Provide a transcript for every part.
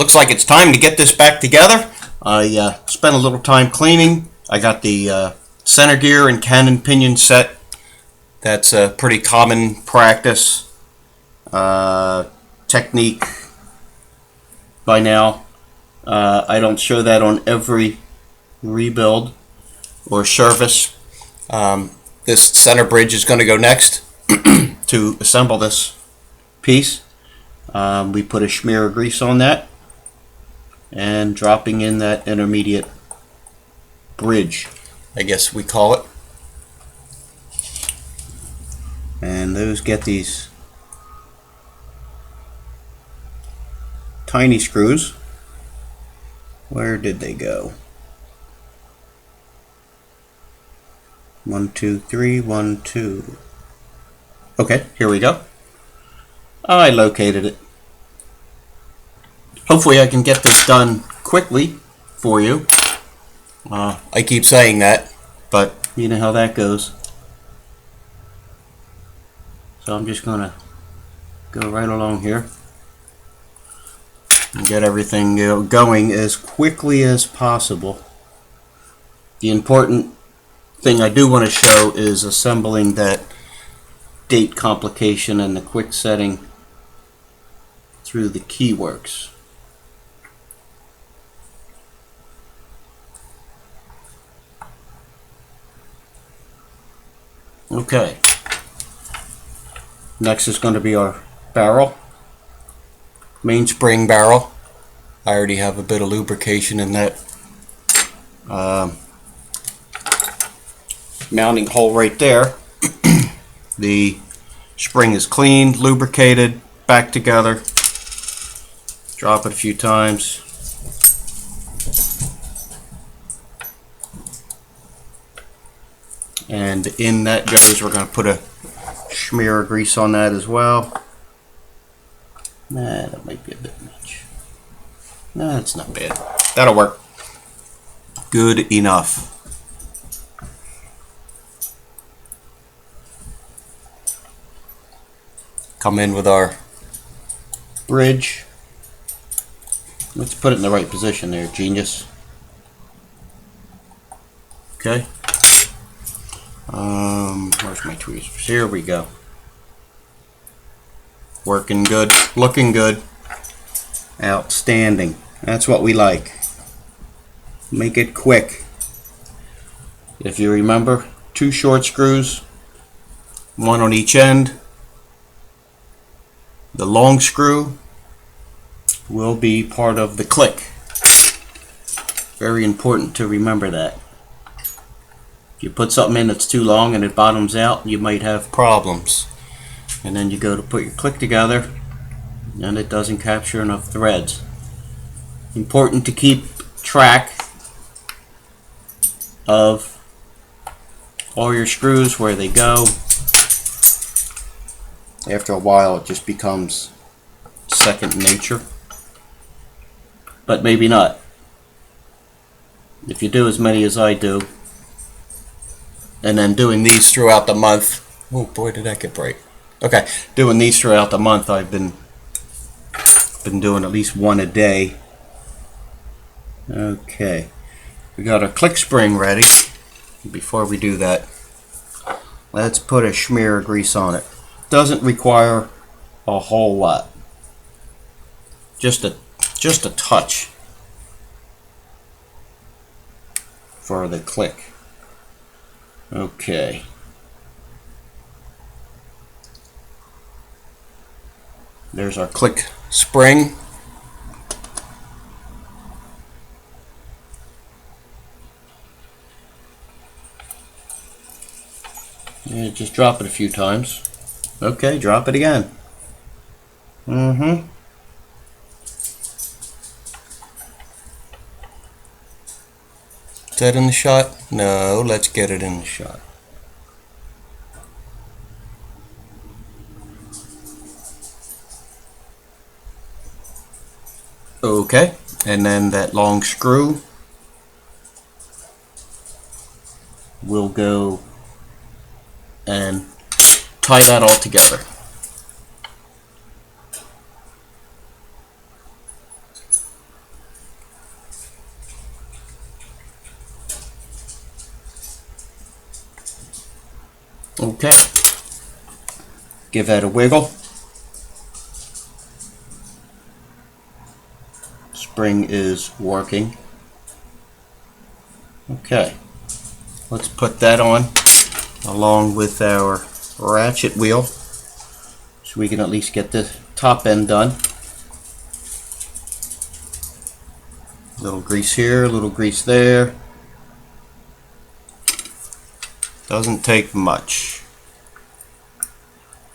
looks like it's time to get this back together. I spent a little time cleaning. I got the center gear and cannon pinion set. That's a pretty common practice technique by now. I don't show that on every rebuild or service. This center bridge is going to go next to assemble this piece. We put a smear of grease on that and dropping in that intermediate bridge, I guess we call it. And those get these tiny screws. Where did they go? 1, 2, 3, 1, 2. Okay, here we go. I located it. Hopefully I can get this done quickly for you. I keep saying that, but you know how that goes. So I'm just gonna go right along here and get everything going as quickly as possible. The important thing I do want to show is assembling that date complication and the quick setting through the keyworks. Okay. Next is going to be our barrel. Mainspring barrel. I already have a bit of lubrication in that mounting hole right there. The spring is cleaned, lubricated, back together. Drop it a few times. And in that goes, we're going to put a smear of grease on that as well. Nah, that might be a bit much. Nah, it's not bad. That'll work. Good enough. Come in with our bridge. Let's put it in the right position there, genius. Okay. Where's my tweezers? Here we go. Working good, looking good, outstanding. That's what we like. Make it quick. If you remember, 2 short screws, 1 on each end. The long screw will be part of the click. Very important to remember that. If you put something in that's too long and it bottoms out, you might have problems. And then you go to put your click together and it doesn't capture enough threads. Important to keep track of all your screws, where they go. After a while it just becomes second nature, but maybe not. If you do as many as I do, and then doing these throughout the month, oh boy did that get bright. Okay, doing these throughout the month, I've been doing at least 1 a day. Okay, we got our click spring ready. Before we do that, let's put a smear of grease on it. Doesn't require a whole lot, just a touch for the click. Okay. There's our click spring. And just drop it a few times. Okay, drop it again. Is that in the shot? No, let's get it in the shot. Okay, and then that long screw will go and tie that all together. Okay, give that a wiggle. Spring is working. Okay, let's put that on along with our ratchet wheel so we can at least get the top end done. A little grease here, a little grease there. Doesn't take much.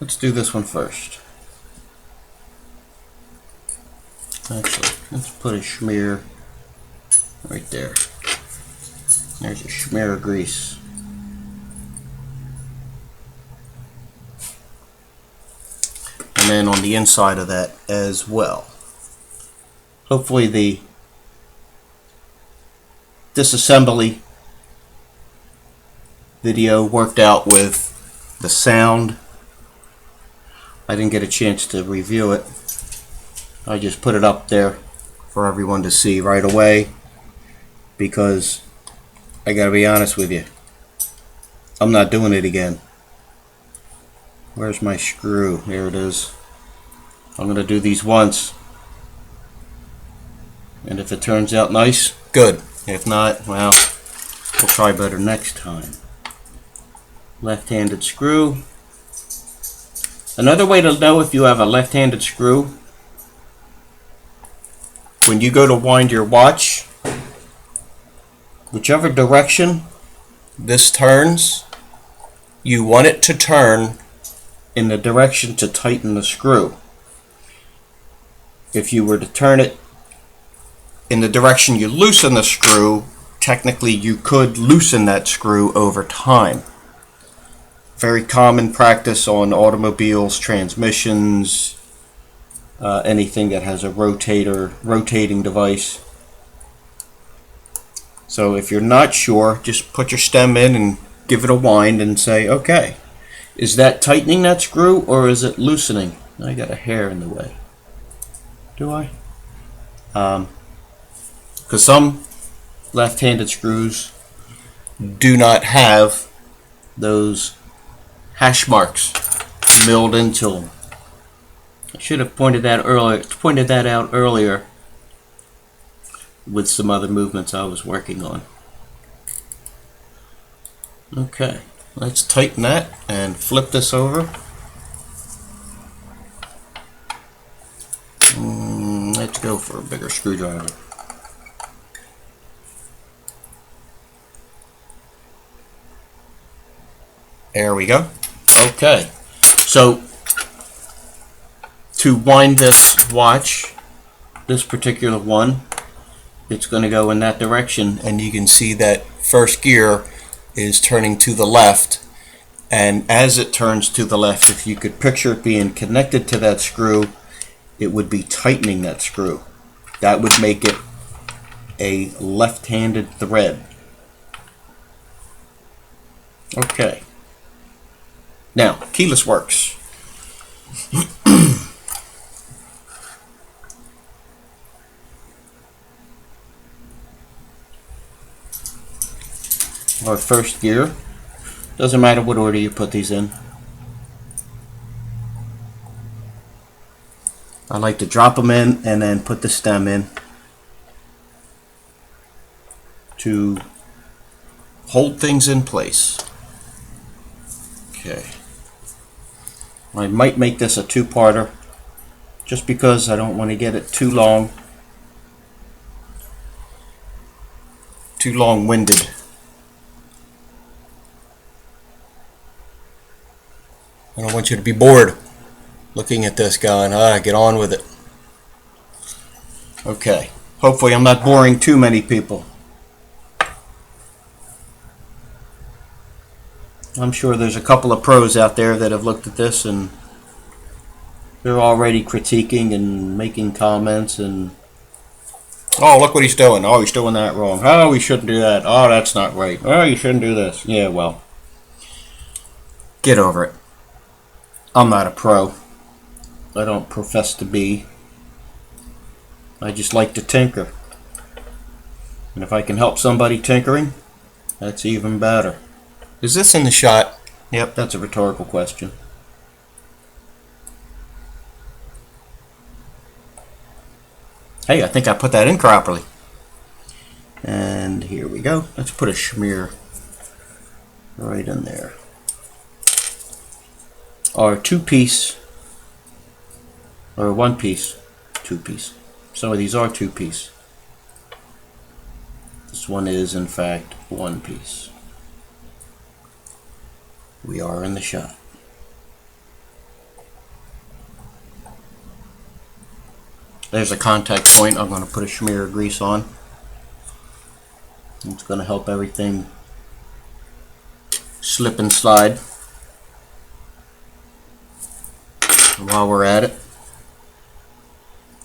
Let's do this one first. Actually, let's put a smear right there. There's a smear of grease. And then on the inside of that as well. Hopefully the disassembly video worked out with the sound. I didn't get a chance to review it. I just put it up there for everyone to see right away because I gotta be honest with you, I'm not doing it again. Where's my screw? There it is. I'm gonna do these once, and if it turns out nice, good. If not, well, we'll try better next time. Left-handed screw. Another way to know if you have a left-handed screw, when you go to wind your watch, whichever direction this turns, you want it to turn in the direction to tighten the screw. If you were to turn it in the direction you loosen the screw, technically you could loosen that screw over time. Very common practice on automobiles, transmissions, anything that has a rotating device. So if you're not sure, just put your stem in and give it a wind and say, okay, is that tightening that screw or is it loosening? I got a hair in the way. Do I? Because some left-handed screws do not have those hash marks milled into them. I should have pointed that out earlier with some other movements I was working on. Okay, let's tighten that and flip this over. Let's go for a bigger screwdriver. There we go. Okay, so to wind this watch, this particular one, it's going to go in that direction, and you can see that first gear is turning to the left, and as it turns to the left, if you could picture it being connected to that screw, it would be tightening that screw. That would make it a left-handed thread. Okay. Now, keyless works. Our first gear. Doesn't matter what order you put these in. I like to drop them in and then put the stem in to hold things in place. Okay. I might make this a two-parter just because I don't want to get it too long-winded. I don't want you to be bored looking at this going, get on with it. Okay. Hopefully I'm not boring too many people. I'm sure there's a couple of pros out there that have looked at this and they're already critiquing and making comments and, oh, look what he's doing. Oh, he's doing that wrong. Oh, we shouldn't do that. Oh, that's not right. Oh, you shouldn't do this. Yeah, well, get over it. I'm not a pro. I don't profess to be. I just like to tinker. And if I can help somebody tinkering, that's even better. Is this in the shot? Yep, that's a rhetorical question. Hey, I think I put that in properly. And here we go. Let's put a smear right in there. Our two-piece, or one-piece, two-piece. Some of these are two-piece. This one is, in fact, one piece. We are in the shot. There's a contact point I'm going to put a smear of grease on. It's going to help everything slip and slide. And while we're at it,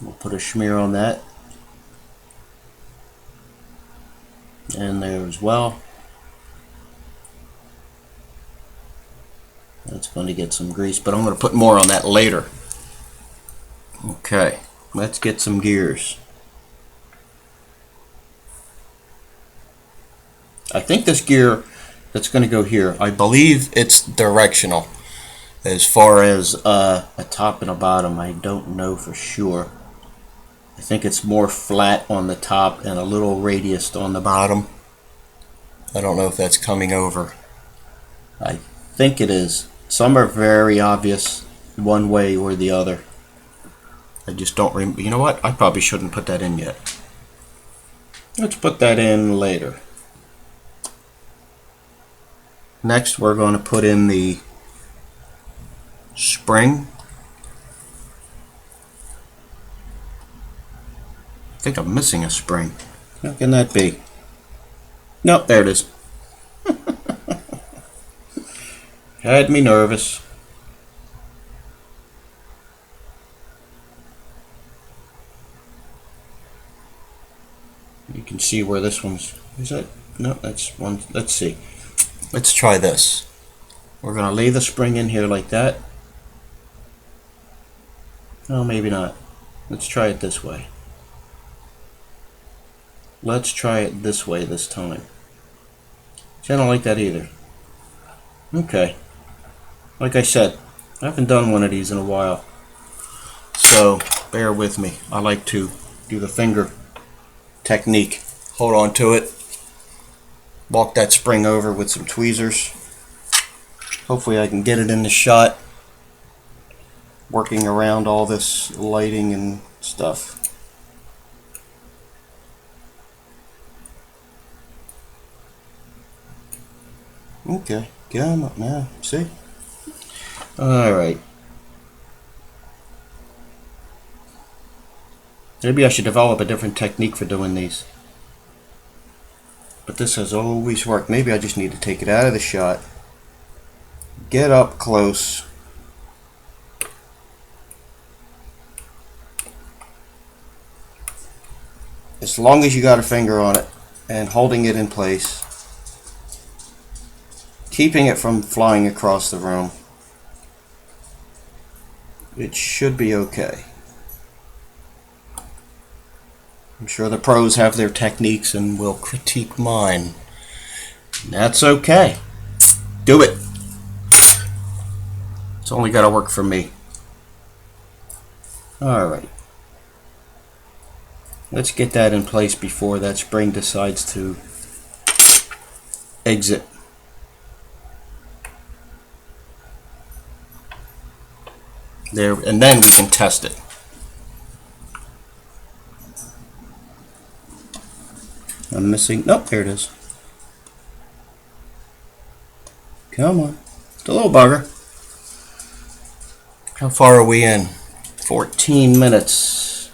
we'll put a smear on that. And there as well. That's going to get some grease, but I'm going to put more on that later. Okay, let's get some gears. I think this gear that's going to go here, I believe it's directional. As far as a top and a bottom, I don't know for sure. I think it's more flat on the top and a little radiused on the bottom. I don't know if that's coming over. I think it is. Some are very obvious one way or the other. I just don't remember. You know what? I probably shouldn't put that in yet. Let's put that in later. Next, we're going to put in the spring. I think I'm missing a spring. How can that be? Nope, there it is. Had me nervous. You can see where this one's. Is that? No, that's one. Let's see. Let's try this. We're going to lay the spring in here like that. No, maybe not. Let's try it this way. Let's try it this way this time. See, I don't like that either. Okay. Like I said, I haven't done one of these in a while. So, bear with me. I like to do the finger technique. Hold on to it. Walk that spring over with some tweezers. Hopefully I can get it in the shot. Working around all this lighting and stuff. Okay, come on now, see? Alright. Maybe I should develop a different technique for doing these. But this has always worked. Maybe I just need to take it out of the shot. Get up close. As long as you got a finger on it and holding it in place. Keeping it from flying across the room. It should be okay. I'm sure the pros have their techniques and will critique mine. That's okay. Do it. It's only got to work for me. Alright. Let's get that in place before that spring decides to exit. There, and then we can test it. I'm missing. Nope, there it is. Come on. It's a little bugger. How far are we in? 14 minutes.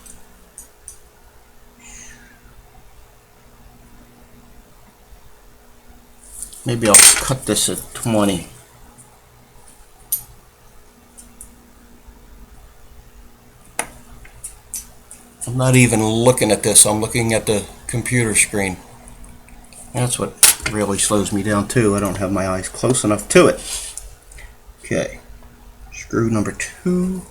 Maybe I'll cut this at 20. I'm not even looking at this. I'm looking at the computer screen. That's what really slows me down too. I don't have my eyes close enough to it. Okay. Screw number 2.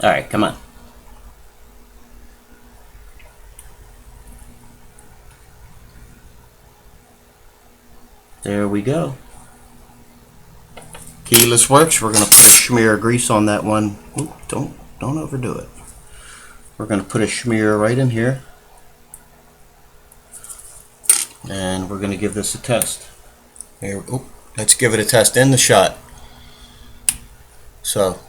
Alright, come on. There we go. Keyless works. We're going to put a smear of grease on that one. Oop, don't overdo it. We're going to put a smear right in here. And we're going to give this a test. Here, let's give it a test in the shot. So,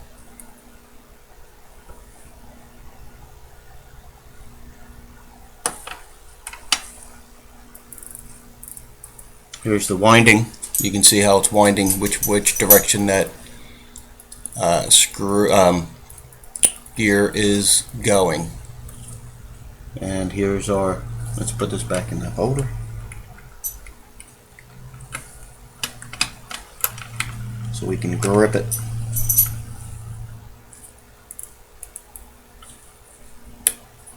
here's the winding. You can see how it's winding, which direction that gear is going. And here's our, let's put this back in the holder. So we can grip it.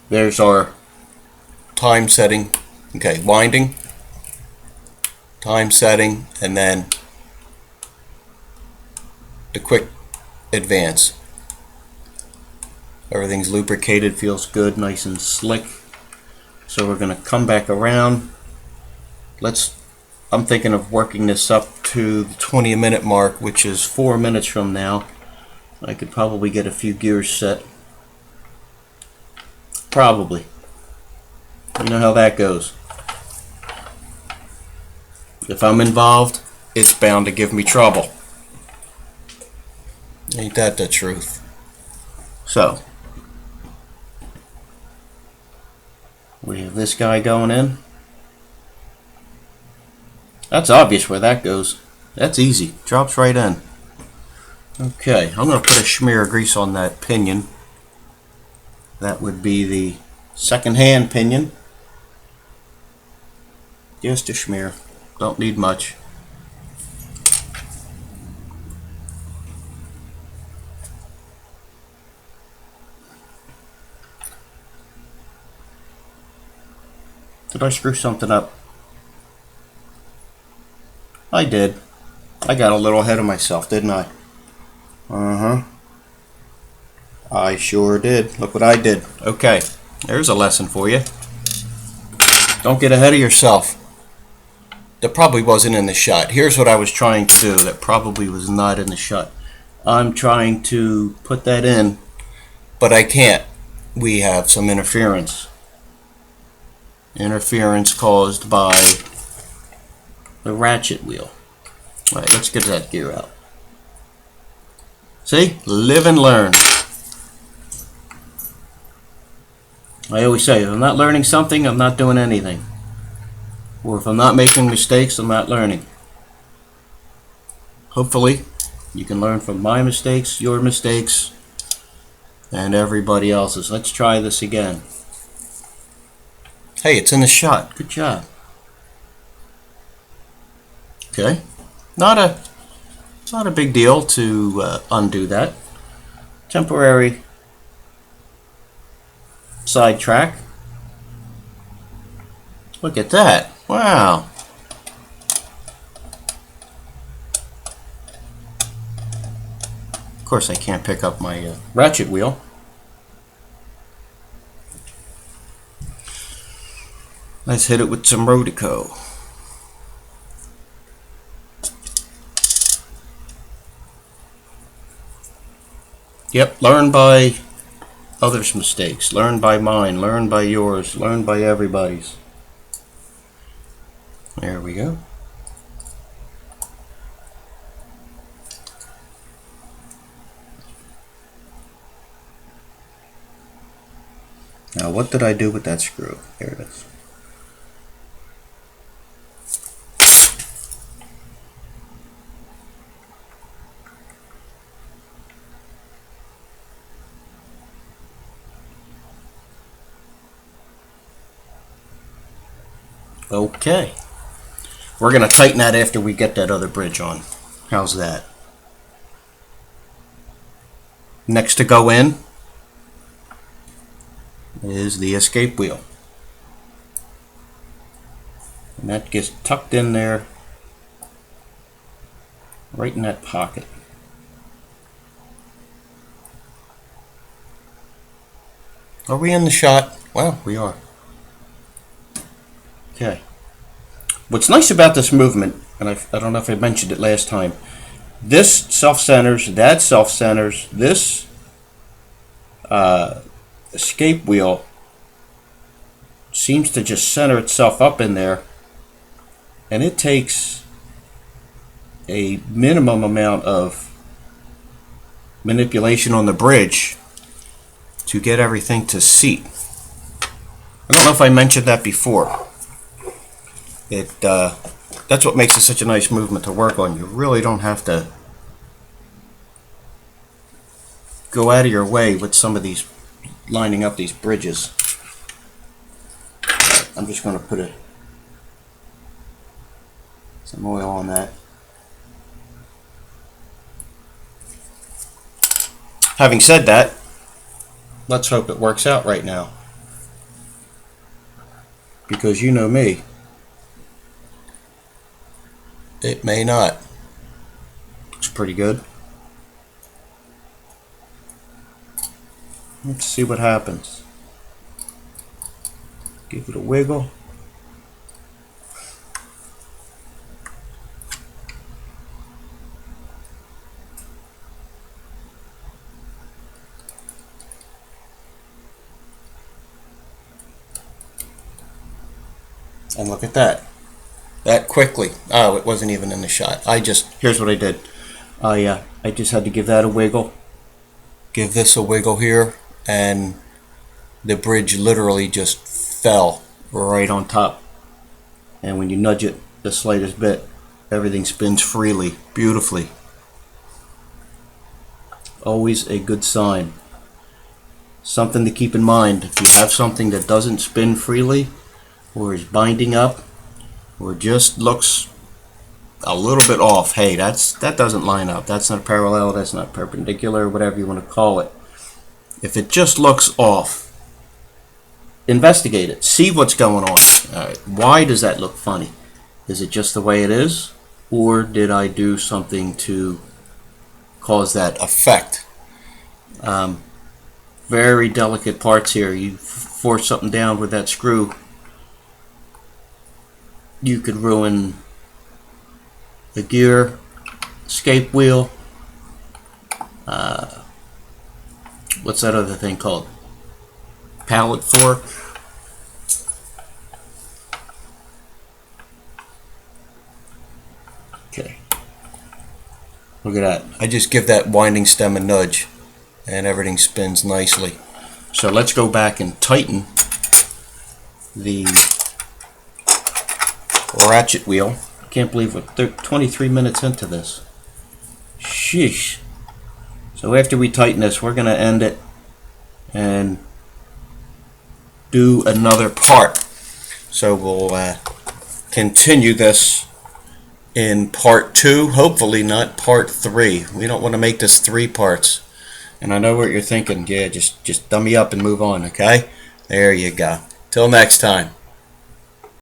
There's our time setting. Okay, winding, time setting, and then the quick advance. Everything's lubricated, feels good, nice and slick. So we're going to come back around. I'm thinking of working this up to the 20-minute mark, which is 4 minutes from now. I could probably get a few gears set. Probably. You know how that goes. If I'm involved, it's bound to give me trouble. Ain't that the truth? So, we have this guy going in. That's obvious where that goes. That's easy. Drops right in. Okay, I'm going to put a smear of grease on that pinion. That would be the second-hand pinion. Just a smear. Don't need much. Did I screw something up? I did. I got a little ahead of myself, didn't I? I sure did. Look what I did. Okay, there's a lesson for you. Don't get ahead of yourself. That probably wasn't in the shot. Here's what I was trying to do that probably was not in the shot. I'm trying to put that in, but I can't. We have some interference. Interference caused by the ratchet wheel. Alright, let's get that gear out. See? Live and learn. I always say, if I'm not learning something, I'm not doing anything. Or if I'm not making mistakes, I'm not learning. Hopefully, you can learn from my mistakes, your mistakes, and everybody else's. Let's try this again. Hey, it's in the shot. Good job. Okay. Not a big deal to undo that. Temporary sidetrack. Look at that. Wow. Of course, I can't pick up my ratchet wheel. Let's hit it with some Rodico. Yep, learn by others' mistakes. Learn by mine. Learn by yours. Learn by everybody's. There we go. Now, what did I do with that screw? There it is. Okay. We're going to tighten that after we get that other bridge on. How's that? Next to go in is the escape wheel. And that gets tucked in there, right in that pocket. Are we in the shot? Well, we are. Okay. What's nice about this movement, and I don't know if I mentioned it last time, this self-centers, that self-centers, this escape wheel seems to just center itself up in there, and it takes a minimum amount of manipulation on the bridge to get everything to seat. I don't know if I mentioned that before. That's what makes it such a nice movement to work on. You really don't have to go out of your way with some of these lining up these bridges. I'm just going to put some oil on that. Having said that, let's hope it works out right now. Because you know me, it may not. Looks pretty good. Let's see what happens. Give it a wiggle. And look at that. That quickly. Oh, it wasn't even in the shot. Here's what I did. I just had to give that a wiggle. Give this a wiggle here, and the bridge literally just fell right on top. And when you nudge it the slightest bit, everything spins freely, beautifully. Always a good sign. Something to keep in mind. If you have something that doesn't spin freely, or is binding up, or just looks a little bit off, hey, that doesn't line up. That's not parallel, that's not perpendicular, whatever you want to call it. If it just looks off, investigate it. See what's going on. Why does that look funny? Is it just the way it is? Or did I do something to cause that effect? Very delicate parts here. You force something down with that screw, you could ruin the gear, escape wheel, what's that other thing called? Pallet fork. Okay. Look at that. I just give that winding stem a nudge and everything spins nicely. So let's go back and tighten the ratchet wheel. I can't believe we're 23 minutes into this. Sheesh. So after we tighten this, we're going to end it and do another part. So we'll continue this in part 2, hopefully not part 3. We don't want to make this 3 parts. And I know what you're thinking. Yeah, just dummy up and move on, okay? There you go. Till next time.